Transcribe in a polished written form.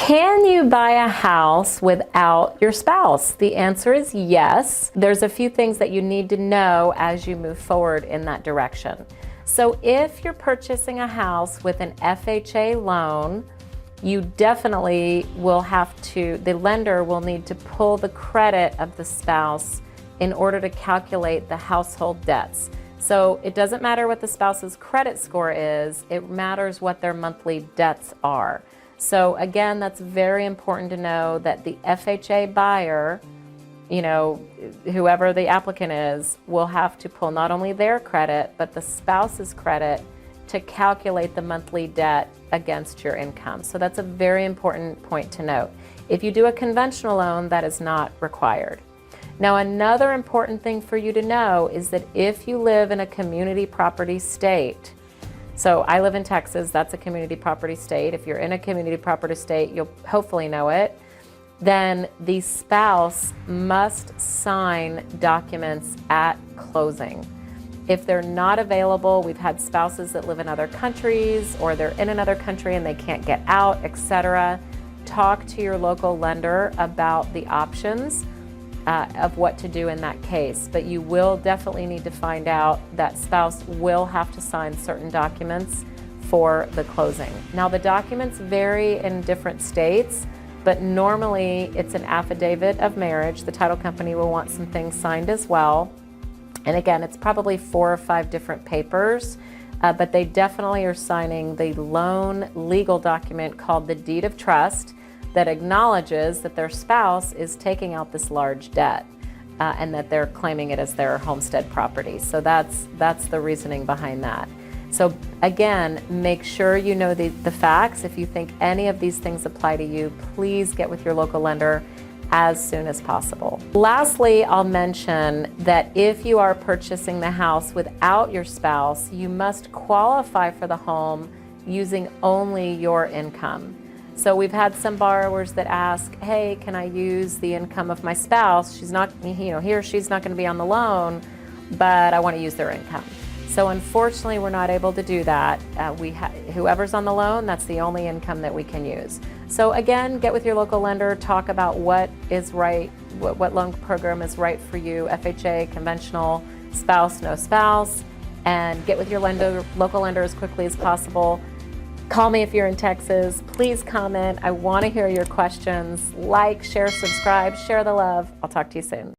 Can you buy a house without your spouse? The answer is yes. There's a few things that you need to know as you move forward in that direction. So if you're purchasing a house with an FHA loan, you definitely will have to, the lender will need to pull the credit of the spouse in order to calculate the household debts. So it doesn't matter what the spouse's credit score is, it matters what their monthly debts are. So again, that's very important to know that the FHA buyer, you know, whoever the applicant is, will have to pull not only their credit, but the spouse's credit to calculate the monthly debt against your income. So that's a very important point to note. If you do a conventional loan, that is not required. Now, another important thing for you to know is that if you live in a community property state, so I live in Texas, that's a community property state. If you're in a community property state, you'll hopefully know it. Then the spouse must sign documents at closing. If they're not available, we've had spouses that live in other countries, or they're in another country and they can't get out, etc. Talk to your local lender about the options of what to do in that case. But you will definitely need to find out that spouse will have to sign certain documents for the closing. Now, the documents vary in different states, but normally it's an affidavit of marriage. The title company will want some things signed as well. And again, it's probably 4 or 5 different papers, but they definitely are signing the loan legal document called the deed of trust that acknowledges that their spouse is taking out this large debt and that they're claiming it as their homestead property. So that's the reasoning behind that. So again, make sure you know the facts. If you think any of these things apply to you, please get with your local lender as soon as possible. Lastly, I'll mention that if you are purchasing the house without your spouse, you must qualify for the home using only your income. So we've had some borrowers that ask, hey, can I use the income of my spouse? She's not, he or she's not going to be on the loan, but I want to use their income. So unfortunately, we're not able to do that. Whoever's on the loan, that's the only income that we can use. So again, get with your local lender, talk about what is right, what loan program is right for you, FHA, conventional, spouse, no spouse, and get with your local lender as quickly as possible. Call me if you're in Texas. Please comment. I want to hear your questions. Like, share, subscribe, share the love. I'll talk to you soon.